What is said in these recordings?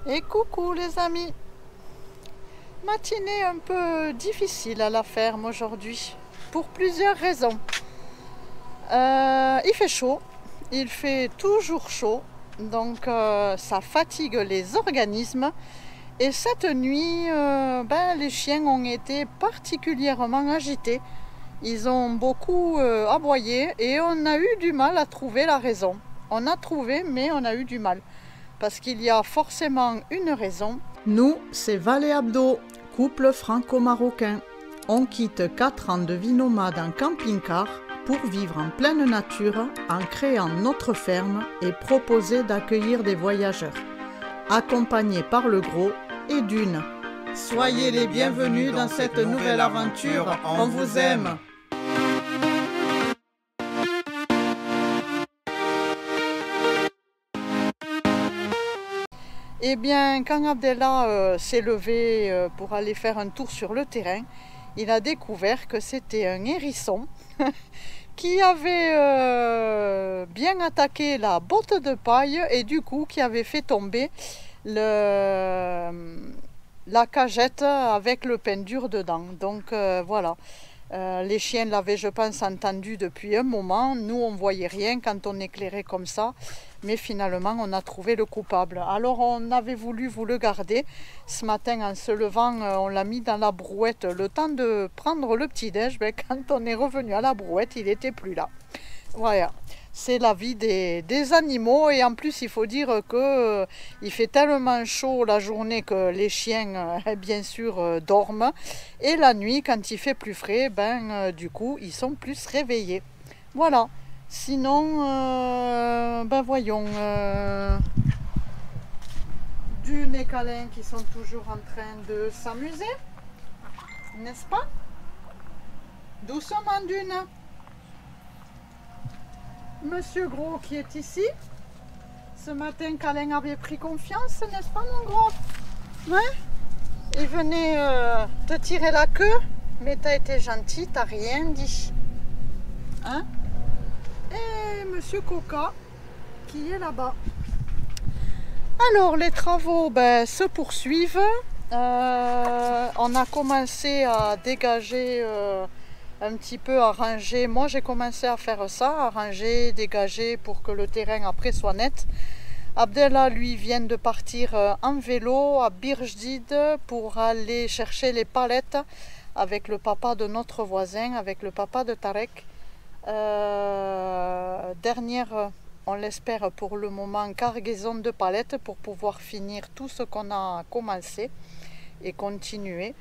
Et coucou les amis, matinée un peu difficile à la ferme aujourd'hui, pour plusieurs raisons. Il fait chaud, il fait toujours chaud, donc ça fatigue les organismes. Et cette nuit, les chiens ont été particulièrement agités. Ils ont beaucoup aboyé et on a eu du mal à trouver la raison. On a trouvé, mais on a eu du mal. Parce qu'il y a forcément une raison. Nous, c'est Val et Abdo, couple franco-marocain. On quitte 4 ans de vie nomade en camping-car pour vivre en pleine nature en créant notre ferme et proposer d'accueillir des voyageurs. Accompagnés par le gros et d'une. Soyez les bienvenus dans cette nouvelle aventure, on vous aime. Eh bien, quand Abdellah s'est levé pour aller faire un tour sur le terrain, il a découvert que c'était un hérisson qui avait bien attaqué la botte de paille et du coup qui avait fait tomber la cagette avec le pain dur dedans. Donc voilà. Les chiens l'avaient, je pense, entendu depuis un moment. Nous, on ne voyait rien quand on éclairait comme ça. Mais finalement, on a trouvé le coupable. Alors, on avait voulu vous le garder. Ce matin, en se levant, on l'a mis dans la brouette. Le temps de prendre le petit-déj, quand on est revenu à la brouette, il n'était plus là. Voilà. C'est la vie des animaux et en plus il faut dire que il fait tellement chaud la journée que les chiens bien sûr dorment et la nuit quand il fait plus frais du coup ils sont plus réveillés. Voilà. Sinon voyons Dune et Câlin qui sont toujours en train de s'amuser, n'est-ce pas? Doucement Dune. Monsieur Gros qui est ici. Ce matin, Câlin avait pris confiance, n'est-ce pas mon Gros? Ouais. Il venait te tirer la queue, mais t'as été gentil, t'as rien dit. Hein? Et Monsieur Coca qui est là-bas. Alors, les travaux se poursuivent. On a commencé à dégager... un petit peu arranger. Moi j'ai commencé à faire ça, arranger, dégager pour que le terrain après soit net. Abdellah lui vient de partir en vélo à Birjdid pour aller chercher les palettes avec le papa de notre voisin, avec le papa de Tarek. Dernière, on l'espère pour le moment, cargaison de palettes pour pouvoir finir tout ce qu'on a commencé et continuer.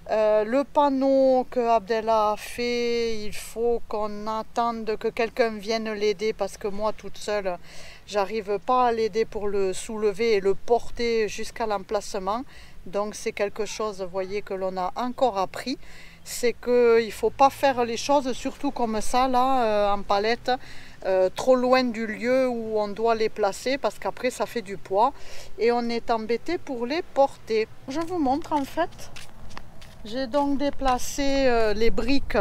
Le panneau que Abdellah a fait, il faut qu'on attende que quelqu'un vienne l'aider parce que moi toute seule j'arrive pas à l'aider pour le soulever et le porter jusqu'à l'emplacement. Donc c'est quelque chose, vous voyez, que l'on a encore appris, c'est qu'il ne faut pas faire les choses surtout comme ça là en palette trop loin du lieu où on doit les placer parce qu'après ça fait du poids et on est embêté pour les porter. Je vous montre en fait. J'ai donc déplacé les briques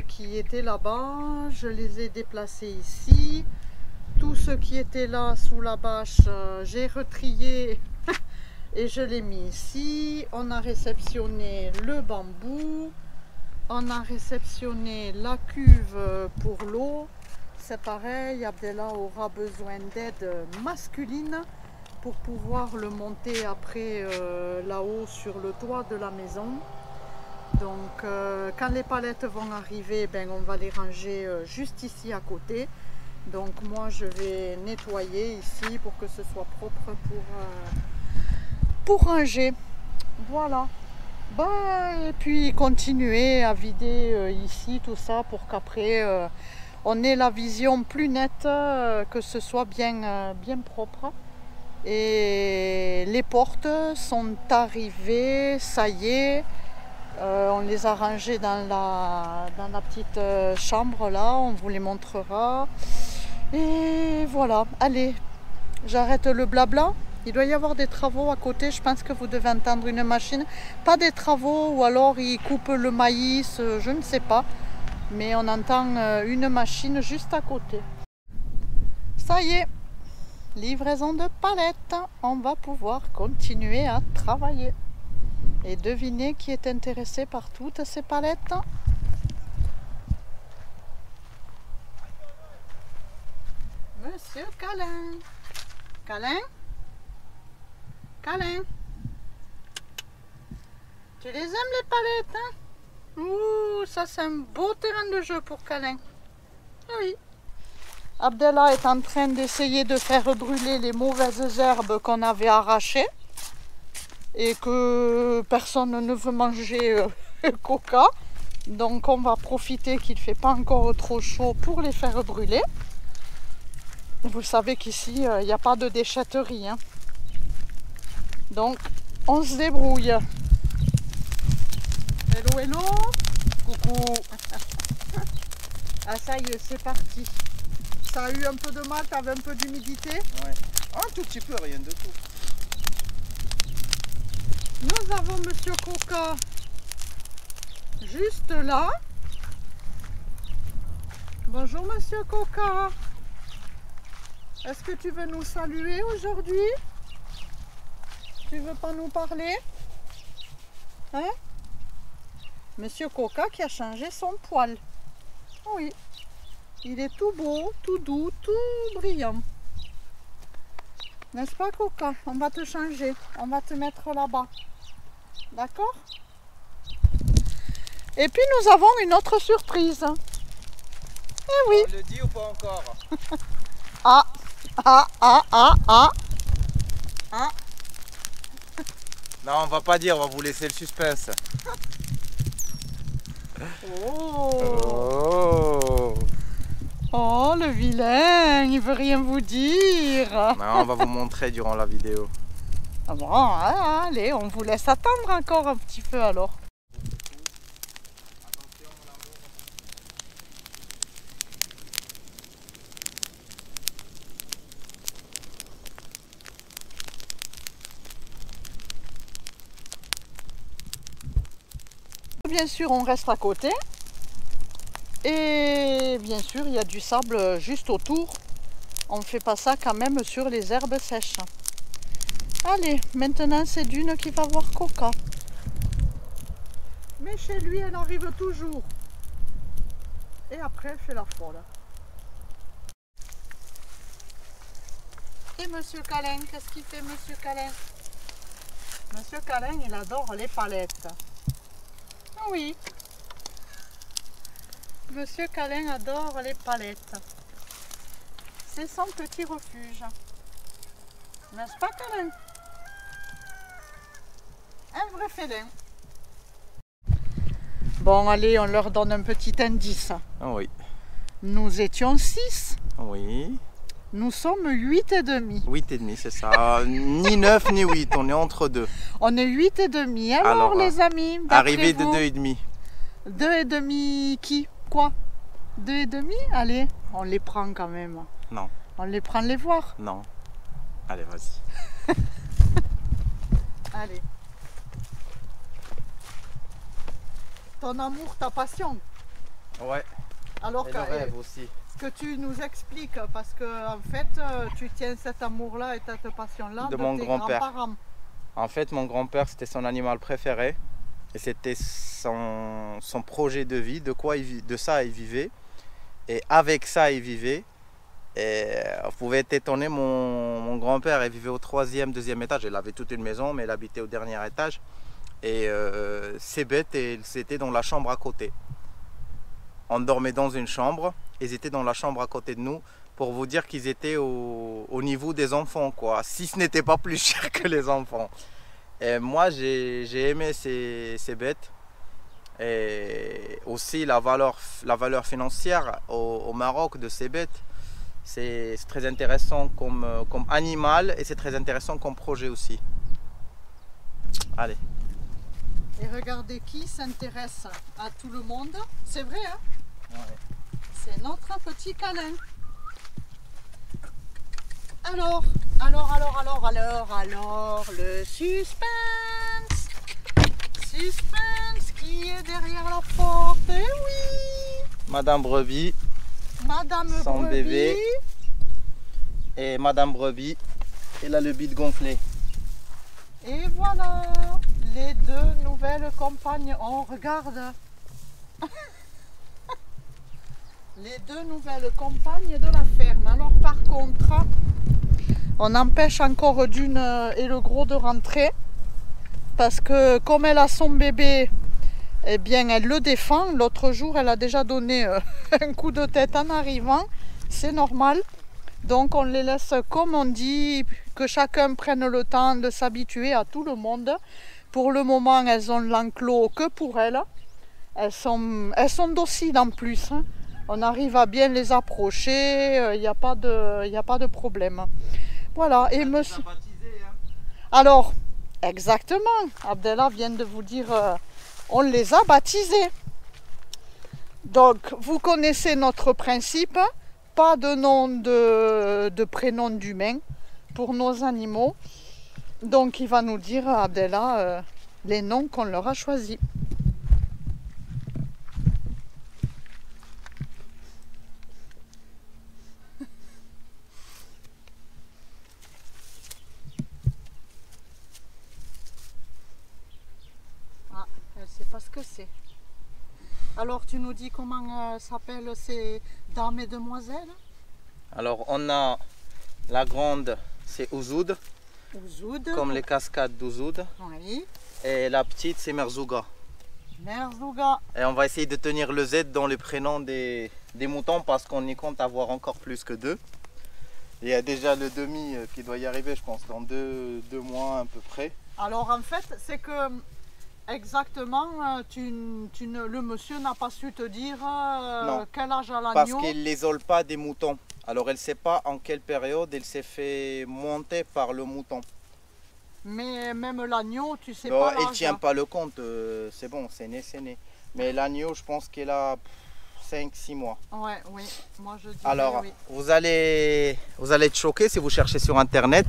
qui étaient là-bas, je les ai déplacées ici. Tout ce qui était là sous la bâche, j'ai retrié et je l'ai mis ici. On a réceptionné le bambou, on a réceptionné la cuve pour l'eau. C'est pareil, Abdellah aura besoin d'aide masculine pour pouvoir le monter après là-haut sur le toit de la maison. Donc quand les palettes vont arriver, on va les ranger juste ici à côté. Donc moi je vais nettoyer ici pour que ce soit propre pour ranger. Voilà. Et puis continuer à vider ici tout ça pour qu'après on ait la vision plus nette, que ce soit bien propre. Et les portes sont arrivées, ça y est, on les a rangées dans la petite chambre là, on vous les montrera. Et voilà, allez, j'arrête le blabla. Il doit y avoir des travaux à côté, je pense que vous devez entendre une machine. Pas des travaux ou alors ils coupent le maïs, je ne sais pas. Mais on entend une machine juste à côté. Ça y est. livraison de palettes. On va pouvoir continuer à travailler. Et devinez qui est intéressé par toutes ces palettes? Monsieur Câlin. Câlin? Câlin? Tu les aimes les palettes, hein? Ouh, ça c'est un beau terrain de jeu pour Câlin. Oui. Abdallah est en train d'essayer de faire brûler les mauvaises herbes qu'on avait arrachées et que personne ne veut manger Coca. Donc on va profiter qu'il ne fait pas encore trop chaud pour les faire brûler. Vous savez qu'ici, il n'y a pas de déchetterie, hein. Donc on se débrouille. Hello, hello. Coucou. Ah ça y est, c'est parti. Ça a eu un peu de mal, t'avais un peu d'humidité? Ouais. Un tout petit peu, rien de tout. Nous avons Monsieur Coca juste là. Bonjour Monsieur Coca. Est-ce que tu veux nous saluer aujourd'hui? Tu veux pas nous parler? Hein? Monsieur Coca qui a changé son poil. Oui. Il est tout beau, tout doux, tout brillant. N'est-ce pas Coca? On va te changer. On va te mettre là-bas. D'accord? Et puis nous avons une autre surprise. Eh oui. On le dit ou pas encore? Ah, ah, ah, ah, ah. Ah. Non, on va pas dire, on va vous laisser le suspense. Oh. Oh, le vilain, il veut rien vous dire. Non, on va vous montrer durant la vidéo. Ah bon, allez, on vous laisse attendre encore un petit peu alors. Bien sûr, on reste à côté. Et bien sûr, il y a du sable juste autour. On ne fait pas ça quand même sur les herbes sèches. Allez, maintenant c'est Dune qui va voir Coca. Mais chez lui, elle arrive toujours. Et après, elle fait la folle. Et Monsieur Câlin, qu'est-ce qu'il fait Monsieur Câlin? Monsieur Câlin, il adore les palettes. Oui. Monsieur Câlin adore les palettes. C'est son petit refuge. N'est-ce pas Câlin? Un vrai félin. Bon, allez, on leur donne un petit indice. Ah oui. Nous étions 6. Oui. Nous sommes 8 et demi. 8 et demi, c'est ça. Ni 9 ni 8, on est entre deux. On est 8 et demi. Alors les amis, arrivée de vous, 2 et demi. 2 et demi qui? Quoi? 2 et demi? Allez, on les prend quand même. Non. On les prend les voir? Non. Allez, vas-y. Allez. Ton amour, ta passion. Ouais. Alors et le rêve aussi. Que tu nous expliques, parce que en fait, tu tiens cet amour-là et cette passion-là de mon grand-père. Grands-parents. En fait, mon grand-père, c'était son animal préféré. Et c'était son projet de vie, de ça il vivait. Et avec ça il vivait. Et vous pouvez être étonné, mon grand-père il vivait au 3e, 2e étage. Il avait toute une maison, mais il habitait au dernier étage. Et ces bêtes, c'était dans la chambre à côté. On dormait dans une chambre, ils étaient dans la chambre à côté de nous, pour vous dire qu'ils étaient au niveau des enfants, quoi. Si ce n'était pas plus cher que les enfants. Et moi, j'ai aimé ces bêtes. Et aussi la valeur financière au Maroc de ces bêtes. C'est très intéressant comme animal et c'est très intéressant comme projet aussi. Allez. Et regardez qui s'intéresse à tout le monde. C'est vrai, hein? Ouais. C'est notre petit Câlin. Alors, le suspense. Suspense, qui est derrière la porte? Eh oui! Madame Brebis. Madame son Brebis. bébé. Et Madame Brebis, elle a le bide gonflé. Et voilà, les deux nouvelles compagnes. On regarde. Les deux nouvelles compagnes de la ferme. Alors par contre, on empêche encore d'une et le gros de rentrer. Parce que comme elle a son bébé, eh bien elle le défend. L'autre jour, elle a déjà donné un coup de tête en arrivant. C'est normal. Donc on les laisse comme on dit, que chacun prenne le temps de s'habituer à tout le monde. Pour le moment, elles ont l'enclos que pour elles. Elles sont dociles en plus. Hein. On arrive à bien les approcher, il n'y a pas de problème. Voilà, et monsieur... Alors, exactement, Abdellah vient de vous dire, on les a baptisés. Donc, vous connaissez notre principe. Pas de nom de prénom d'humain pour nos animaux. Donc il va nous dire, Abdellah, les noms qu'on leur a choisis. Ah, elle ne sait pas ce que c'est. Alors tu nous dis comment s'appellent ces dames et demoiselles? Alors on a la grande, c'est Ouzoud, Ouzoud. comme les cascades d'Ouzoud. Oui. Et la petite, c'est Merzouga. Merzouga. Et on va essayer de tenir le Z dans les prénoms des moutons parce qu'on y compte avoir encore plus que 2. Il y a déjà le demi qui doit y arriver, je pense, dans deux mois à peu près. Alors en fait, c'est que exactement, le monsieur n'a pas su te dire quel âge a l'agneau. Parce qu'il ne les isole pas des moutons. Alors elle ne sait pas en quelle période elle s'est fait monter par le mouton. Mais même l'agneau, tu sais non, pas l'âge. elle ne tient pas le compte, c'est bon, c'est né, c'est né. Mais l'agneau, je pense qu'elle a 5-6 mois. Ouais, oui, moi je dis. Alors, oui. vous allez être choqué si vous cherchez sur internet.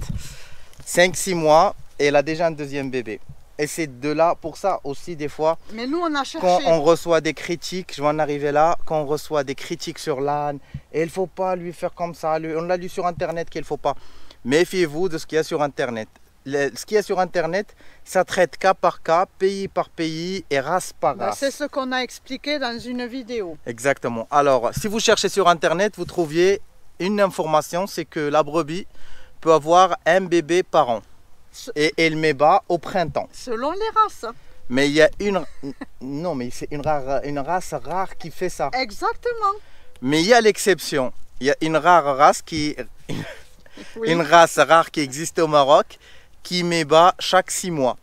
5-6 mois et elle a déjà un deuxième bébé. Et c'est de là, pour ça aussi des fois, mais nous on a cherché. quand on reçoit des critiques, je vais en arriver là, quand on reçoit des critiques sur l'âne, et il ne faut pas lui faire comme ça, on l'a lu sur internet qu'il ne faut pas. Méfiez-vous de ce qu'il y a sur internet. Ce qu'il y a sur internet, ça traite cas par cas, pays par pays et race par race. C'est ce qu'on a expliqué dans une vidéo. Exactement. Alors, si vous cherchez sur internet, vous trouviez une information, c'est que la brebis peut avoir un bébé par an. Et elle met bas au printemps. Selon les races. Mais il y a non, mais c'est une race rare qui fait ça. Exactement. Mais il y a l'exception. Il y a une race rare qui existe au Maroc qui met bas chaque 6 mois.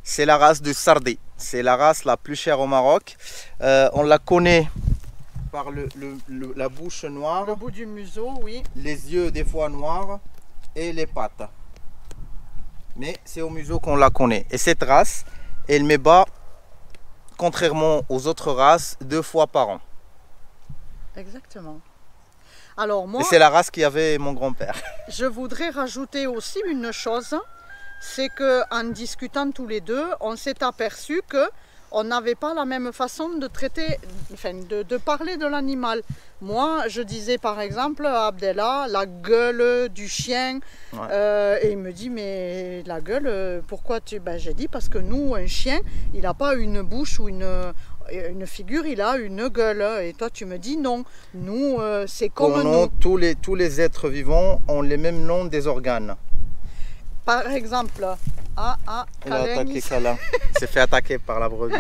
C'est la race du Sardi. C'est la race la plus chère au Maroc. On la connaît par la bouche noire. Le bout du museau, oui. Les yeux des fois noirs et les pattes. Mais c'est au museau qu'on la connaît. Et cette race, elle met bas, contrairement aux autres races, 2 fois par an. Exactement. Alors moi, et c'est la race qu'avait mon grand-père. Je voudrais rajouter aussi une chose, c'est qu'en discutant tous les deux, on s'est aperçu que on n'avait pas la même façon de traiter, enfin de parler de l'animal. Moi, je disais par exemple à Abdellah, la gueule du chien, ouais. Et il me dit, mais la gueule, pourquoi tu... Ben, j'ai dit, parce que nous, un chien, il n'a pas une bouche ou une figure, il a une gueule. Et toi, tu me dis non. Nous, c'est comme pour nous. Tous les êtres vivants ont les mêmes noms des organes. Par exemple, il a attaqué Kala. Il s'est fait attaquer par la brebis.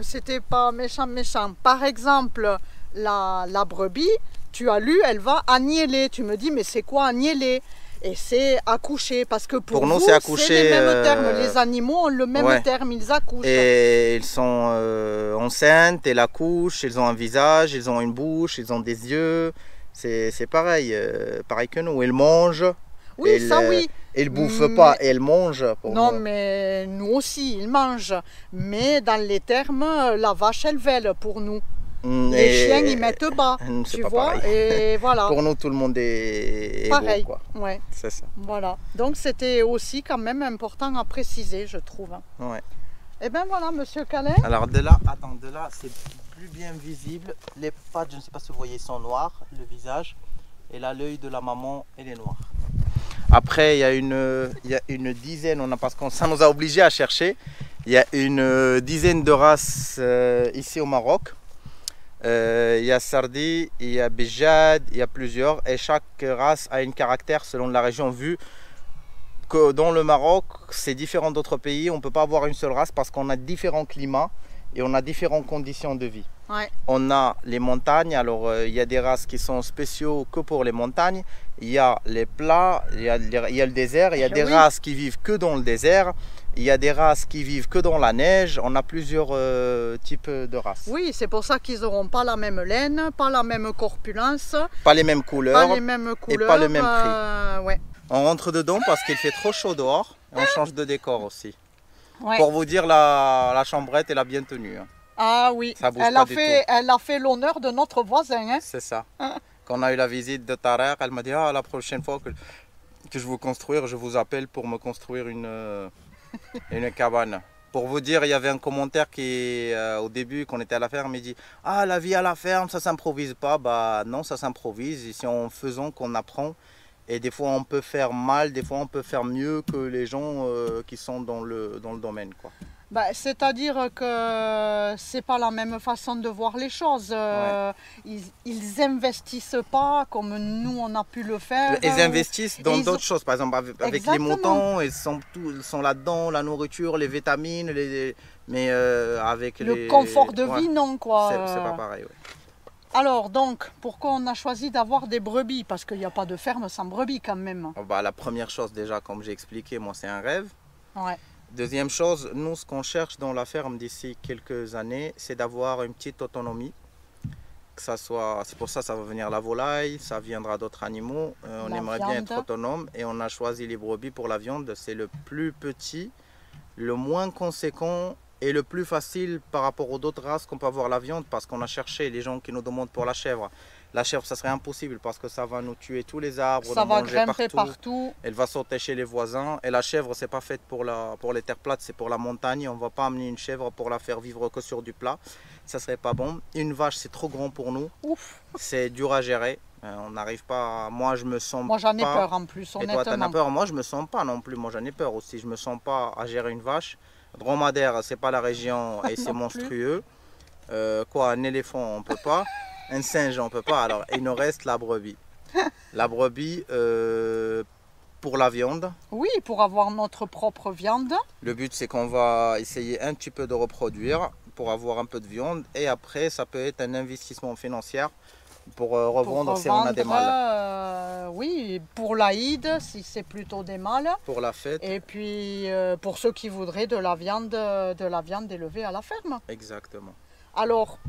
C'était pas méchant. Par exemple, la brebis, tu as lu, elle va agnelée. Tu me dis, mais c'est quoi agnelée? Et c'est accoucher, parce que pour nous, c'est accoucher. Les mêmes termes. Les animaux ont le même terme, ils accouchent. Et ils sont enceintes, elles accouchent, ils ont un visage, ils ont une bouche, ils ont des yeux. C'est pareil, pareil que nous. Ils mangent. Oui, ça oui. Ils ne bouffent pas, ils mangent. Non, mais nous aussi, ils mangent. Mais dans les termes, la vache, elle vèle pour nous. Les chiens, ils mettent bas, tu vois. Et voilà. Pour nous, tout le monde est pareil. Beau, quoi. Ouais. C'est ça. Voilà. Donc, c'était aussi quand même important à préciser, je trouve. Ouais. Et bien voilà, monsieur Calais. Alors de là, c'est plus bien visible. Les pattes, je ne sais pas si vous voyez, sont noires, le visage. et là l'œil de la maman elle est noire. Après il y a une dizaine, parce que ça nous a obligés à chercher, il y a une dizaine de races ici au Maroc. Il y a Sardi, il y a Bijad, il y a plusieurs et chaque race a un caractère selon la région, vu que dans le Maroc c'est différent d'autres pays, on ne peut pas avoir une seule race parce qu'on a différents climats et on a différentes conditions de vie. Ouais. On a les montagnes, alors il y a des races qui sont spéciaux que pour les montagnes, il y a les plats, il y a le désert, il y a des races qui vivent que dans le désert, il y a des races qui vivent que dans la neige, on a plusieurs types de races. Oui, c'est pour ça qu'ils n'auront pas la même laine, pas la même corpulence, pas les mêmes couleurs, et pas le même prix. Ouais. On rentre dedans parce qu'il fait trop chaud dehors et on change de décor aussi. Ouais. Pour vous dire, la chambrette elle a bien tenu. Hein. Ah oui, ça bouge pas du tout. Elle a fait l'honneur de notre voisin. Hein. C'est ça. Quand on a eu la visite de Tarek, elle m'a dit la prochaine fois que je veux construire, je vous appelle pour me construire une cabane. Pour vous dire, il y avait un commentaire qui, au début, quand on était à la ferme, il dit « Ah, la vie à la ferme, ça s'improvise pas ». Bah non, ça s'improvise. C'est en faisant qu'on apprend. Et des fois, on peut faire mal, des fois, on peut faire mieux que les gens qui sont dans le domaine, quoi. Bah, c'est-à-dire que c'est pas la même façon de voir les choses. Ils investissent pas comme nous on a pu le faire. Ils investissent dans d'autres choses, par exemple avec les moutons, ils sont là-dedans, la nourriture, les vitamines, mais avec le confort de vie, non quoi. C'est pas pareil. Ouais. Alors donc, pourquoi on a choisi d'avoir des brebis? Parce qu'il n'y a pas de ferme sans brebis quand même. Oh bah, la première chose déjà, comme j'ai expliqué, moi c'est un rêve. Ouais. Deuxième chose, nous ce qu'on cherche dans la ferme d'ici quelques années, c'est d'avoir une petite autonomie. Que ça soit, c'est pour ça que ça va venir la volaille, ça viendra d'autres animaux. On aimerait bien être autonome et on a choisi les brebis pour la viande. C'est le plus petit, le moins conséquent et le plus facile par rapport aux autres races qu'on peut avoir la viande, parce qu'on a cherché les gens qui nous demandent pour la chèvre. La chèvre, ça serait impossible parce que ça va nous tuer tous les arbres, ça va grimper partout. Elle va sauter chez les voisins. Et la chèvre, c'est pas faite pour les terres plates, c'est pour la montagne. On va pas amener une chèvre pour la faire vivre que sur du plat. Ça serait pas bon. Une vache, c'est trop grand pour nous. C'est dur à gérer. On n'arrive pas. Moi, je me sens pas. Moi, j'en ai peur en plus. Et toi, t'en as peur. Moi, je me sens pas non plus. Moi, j'en ai peur aussi. Je me sens pas à gérer une vache. Dromadaire, c'est pas la région et c'est monstrueux. Un éléphant, on peut pas. Un singe, on peut pas. Alors, il nous reste la brebis. La brebis pour la viande. Oui, pour avoir notre propre viande. Le but, c'est qu'on va essayer un petit peu de reproduire pour avoir un peu de viande. Et après, ça peut être un investissement financier pour revendre si on a des mâles. Oui, pour l'Aïd, si c'est plutôt des mâles. Pour la fête. Et puis, pour ceux qui voudraient de la viande élevée à la ferme. Exactement. Alors,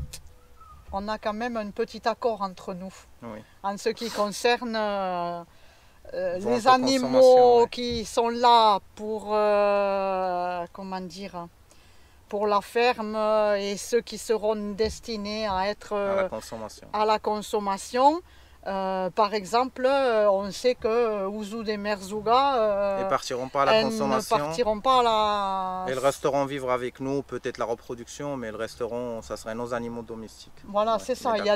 on a quand même un petit accord entre nous. Oui. En ce qui concerne les animaux qui sont là pour, comment dire, pour la ferme et ceux qui seront destinés à être à la consommation. Par exemple, on sait que Ouzou des Merzouga ils partiront pas à la consommation. Ne partiront pas à la... Elles resteront vivre avec nous, peut-être la reproduction, mais elles resteront, ça serait nos animaux domestiques. Voilà, c'est ça. Il y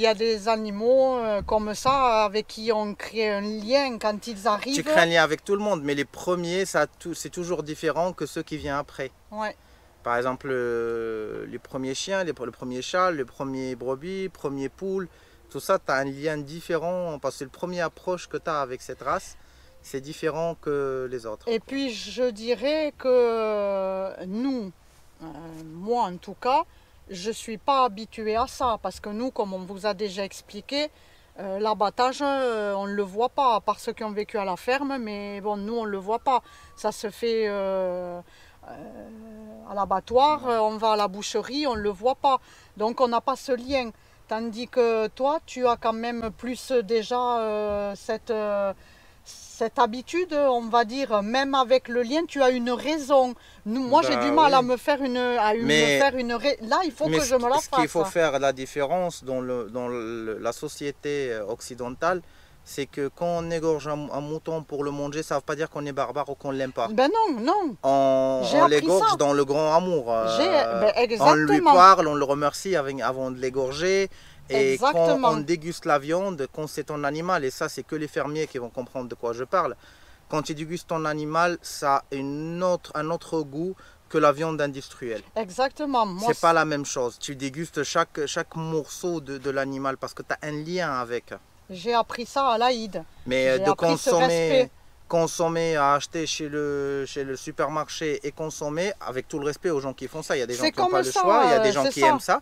a des animaux comme ça avec qui on crée un lien quand ils arrivent. Tu crées un lien avec tout le monde, mais les premiers, c'est toujours différent que ceux qui viennent après. Ouais. Par exemple, les premiers chiens, le premier chat, les premiers brebis, les premiers poules. Tout ça, tu as un lien différent parce que le premier approche que tu as avec cette race, c'est différent que les autres. Et puis, je dirais que nous, moi en tout cas, je ne suis pas habituée à ça parce que nous, comme on vous a déjà expliqué, l'abattage, on ne le voit pas, à part ceux qui ont vécu à la ferme, mais bon, nous, on ne le voit pas. Ça se fait à l'abattoir, on va à la boucherie, on ne le voit pas. Donc, on n'a pas ce lien. Tandis que toi, tu as quand même plus déjà cette habitude, on va dire, même avec le lien, tu as une raison. Moi, j'ai du mal à me faire Là, il faut que je me la fasse. Ce qu'il faut faire la différence dans la société occidentale, c'est que quand on égorge un mouton pour le manger, ça ne veut pas dire qu'on est barbare ou qu'on ne l'aime pas. Ben non, non. On l'égorge dans le grand amour. Exactement. On lui parle, on le remercie avant de l'égorger. Et Exactement. quand on déguste la viande, quand c'est ton animal, et ça c'est que les fermiers qui vont comprendre de quoi je parle, quand tu dégustes ton animal, ça a un autre goût que la viande industrielle. Exactement. Moi, C'est pas la même chose. Tu dégustes chaque morceau de l'animal parce que tu as un lien avec. j'ai appris ça à l'Aïd. Mais J'ai de appris ce respect. consommer, à acheter chez le supermarché et consommer, avec tout le respect aux gens qui font ça, il y a des gens C'est qui n'ont pas comme le ça, choix, il y a des gens c'est qui ça. aiment ça.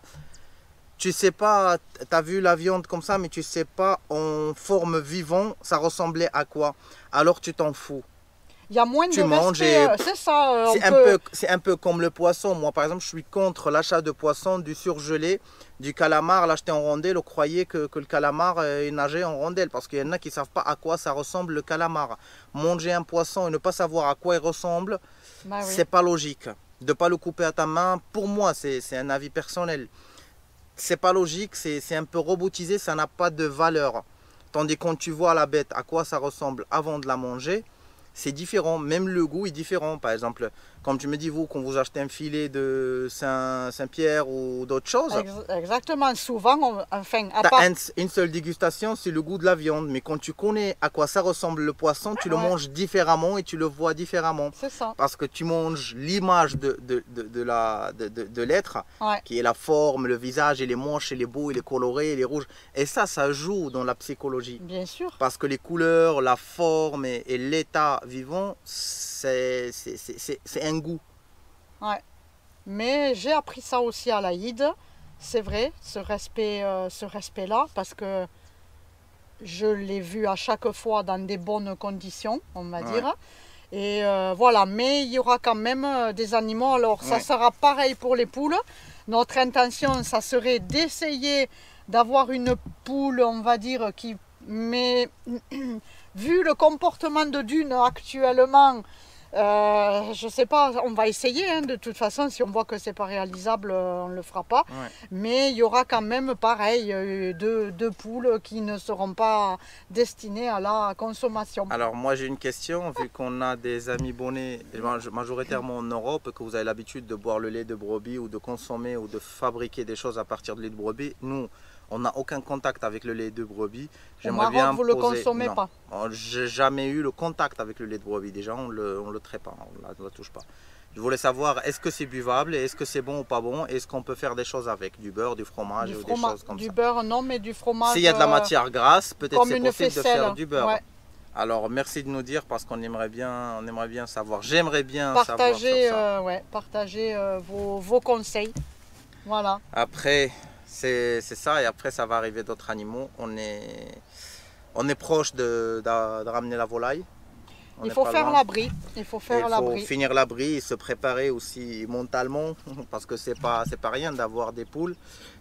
Tu sais pas, tu as vu la viande comme ça, mais tu sais pas en forme vivante, ça ressemblait à quoi. Alors tu t'en fous. Il y a moins Tu de manges respect. et C'est ça. c'est un peu comme le poisson. Moi, par exemple, je suis contre l'achat de poisson, du surgelé, du calamar. L'acheter en rondelle, on croyait que le calamar il nageait en rondelle. Parce qu'il y en a qui ne savent pas à quoi ça ressemble le calamar. Manger un poisson et ne pas savoir à quoi il ressemble, Bah oui. c'est pas logique. De ne pas le couper à ta main, pour moi, c'est un avis personnel. C'est pas logique, c'est un peu robotisé, ça n'a pas de valeur. Tandis que quand tu vois la bête, à quoi ça ressemble avant de la manger, c'est différent, même le goût est différent. Par exemple, comme tu me dis, vous, quand vous achetez un filet de Saint-Pierre ou d'autres choses, Exactement. Souvent, enfin, à tu part. as une seule dégustation, c'est le goût de la viande. Mais quand tu connais à quoi ça ressemble le poisson, tu le Ouais. manges différemment et tu le vois différemment. C'est ça. Parce que tu manges l'image de l'être, Ouais. qui est la forme, le visage, il est moche, il est beau, il est coloré, il est rouge. Et ça joue dans la psychologie. Bien sûr. Parce que les couleurs, la forme et l'état vivant, c'est un goût. Ouais. Mais j'ai appris ça aussi à l'Aïd. C'est vrai, ce respect-là, parce que je l'ai vu à chaque fois dans des bonnes conditions, on va Ouais. dire. Et voilà, mais il y aura quand même des animaux. Alors, ça Ouais. sera pareil pour les poules. Notre intention, ça serait d'essayer d'avoir une poule, on va dire, qui... Mais vu le comportement de Dune actuellement, je sais pas, on va essayer. Hein, de toute façon, si on voit que c'est pas réalisable, on le fera pas. Ouais. Mais il y aura quand même, pareil, deux poules qui ne seront pas destinées à la consommation. Alors moi j'ai une question, vu qu'on a des amis bonnets majoritairement en Europe, que vous avez l'habitude de boire le lait de brebis ou de consommer ou de fabriquer des choses à partir de lait de brebis, nous on n'a aucun contact avec le lait de brebis. Au Maroc, vous le consommez Non. pas. J'ai jamais eu le contact avec le lait de brebis, déjà on le traite pas, on la touche pas. Je voulais savoir, est-ce que c'est buvable, est-ce que c'est bon ou pas bon, est-ce qu'on peut faire des choses avec, du beurre, du fromage ou des choses comme Du ça. beurre, non, mais du fromage. S'il y a de la matière grasse, peut-être comme c'est une possible de faisselle. faire du beurre. Ouais. Alors merci de nous dire parce qu'on aimerait bien savoir. J'aimerais bien Partager, savoir sur ça. partager vos conseils. Voilà. Après, c'est ça et après ça va arriver d'autres animaux. On est proche de ramener la volaille. On Il est faut pas faire loin. l'abri. Il faut Et faire il faut l'abri. finir l'abri et se préparer aussi mentalement parce que c'est pas rien d'avoir des poules.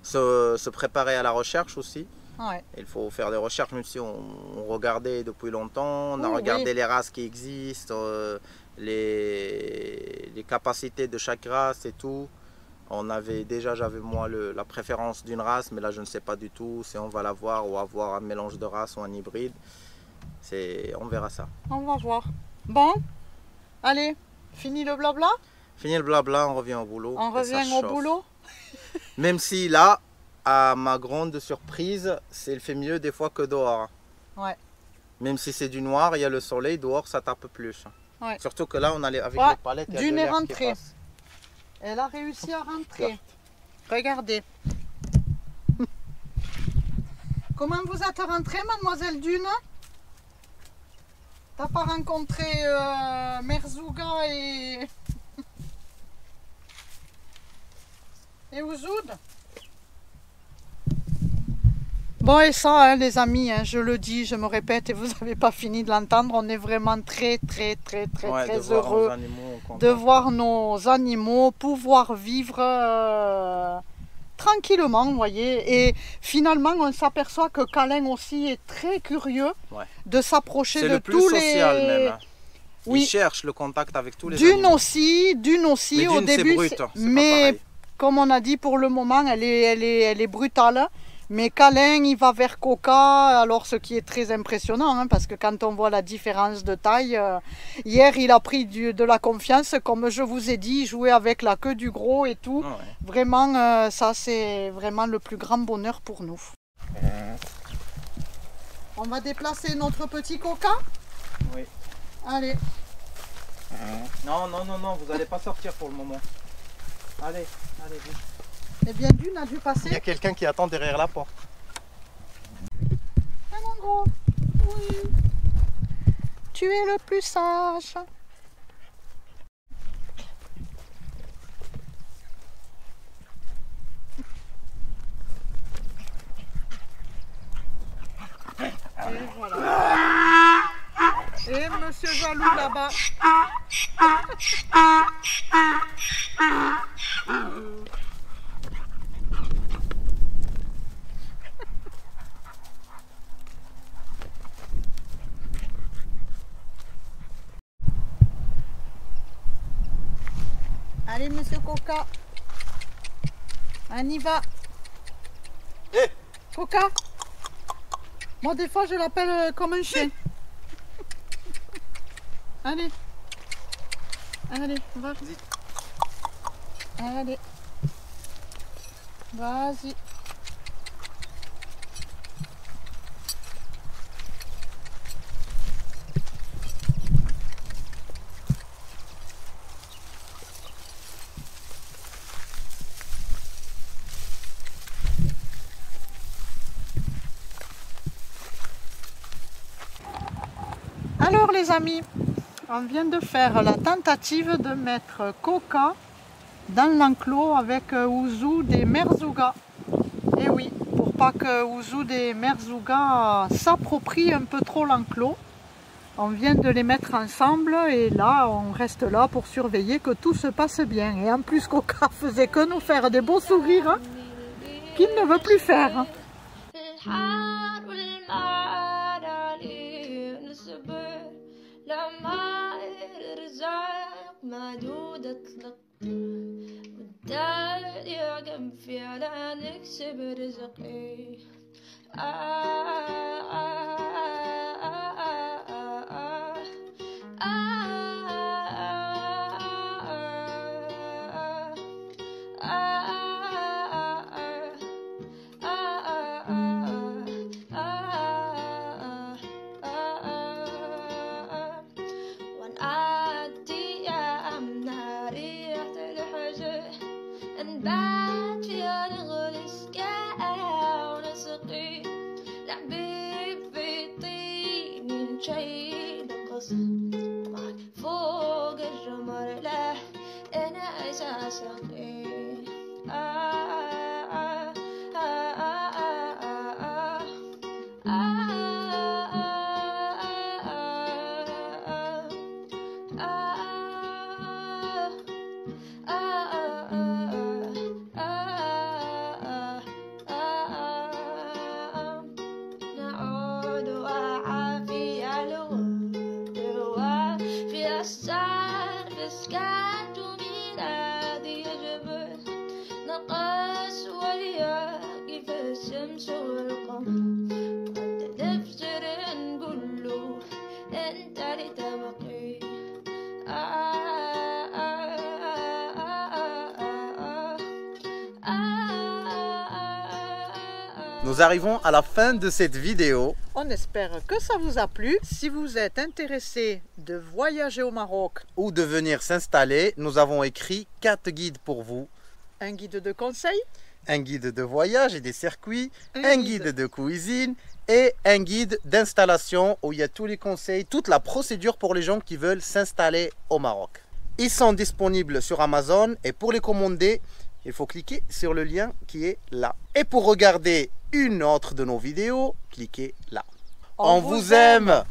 Se préparer à la recherche aussi. Ouais. Il faut faire des recherches, même si on regardait depuis longtemps, on a Oui, regardé oui. les races qui existent, les capacités de chaque race et tout. J'avais moi la préférence d'une race, mais là je ne sais pas du tout si on va l'avoir ou avoir un mélange de races ou un hybride. On verra ça. On va voir. Bon, allez, fini le blabla. Fini le blabla, on revient au boulot. On et ça revient au chauffe. boulot. Même si là, à ma grande surprise, il fait mieux des fois que dehors. Ouais. Même si c'est du noir, il y a le soleil, dehors ça tape plus. Ouais. Surtout que là, on a avec Ouais, les palettes, il y a Dune de est l'air qui rentrée. passe. Elle a réussi à rentrer. Regardez. Comment vous êtes rentrée, mademoiselle Dune? T'as pas rencontré Merzouga et Ouzoud? Bon, et ça, hein, les amis, hein, je le dis, je me répète et vous n'avez pas fini de l'entendre, on est vraiment très heureux de voir nos animaux pouvoir vivre tranquillement, vous voyez. Et finalement, on s'aperçoit que Câlin aussi est très curieux de s'approcher de tous les... C'est le plus social même. Oui. Il cherche le contact avec tous les Dune animaux. aussi, Mais au Dune, début. c'est brut, c'est pas Mais pareil. comme on a dit, pour le moment, elle est brutale. Mais Câlin, il va vers Coca, alors ce qui est très impressionnant, hein, parce que quand on voit la différence de taille, hier il a pris de la confiance, comme je vous ai dit, jouer avec la queue du gros et tout. Ouais. Vraiment, ça c'est vraiment le plus grand bonheur pour nous. On va déplacer notre petit coca. Oui. Allez. Non, non, non, non, vous n'allez pas sortir pour le moment. Allez, allez, vite. Eh bien, d'une a dû Il y a passer. quelqu'un qui attend derrière la porte. Ah mon gros. Oui. Tu es le plus sage. Et voilà. Et monsieur Jaloux là-bas. Allez monsieur Coca. On y va. Eh, Coca. Moi des fois je l'appelle comme un chien. Allez. Allez, vas-y. Allez. Vas-y. Alors les amis, on vient de faire la tentative de mettre Coca dans l'enclos avec Ouzou des Merzouga. Et oui, pour pas que Ouzou des Merzouga s'approprie un peu trop l'enclos, on vient de les mettre ensemble et là on reste là pour surveiller que tout se passe bien. Et en plus Coca faisait que nous faire des beaux sourires hein, qu'il ne veut plus faire. لما الرزاق معدودة والدار يقم في على نكسب رزقي نبات فيها نغلس كاع ونسقي لعبي في طين نشيل قص معك فوق الجمر لا انا اساسقي نقص ولياقي في الشمس والقمر قد نفجر نقول له انت لتبقي Nous arrivons à la fin de cette vidéo. On espère que ça vous a plu. Si vous êtes intéressé de voyager au Maroc Ou de venir s'installer, nous avons écrit 4 guides pour vous. un guide de conseil, Un guide de voyage et des circuits, un guide de cuisine et un guide d'installation où il y a tous les conseils, toute la procédure pour les gens qui veulent s'installer au Maroc. Ils sont disponibles sur Amazon et pour les commander, il faut cliquer sur le lien qui est là. Et pour regarder une autre de nos vidéos, cliquez là. On vous aime!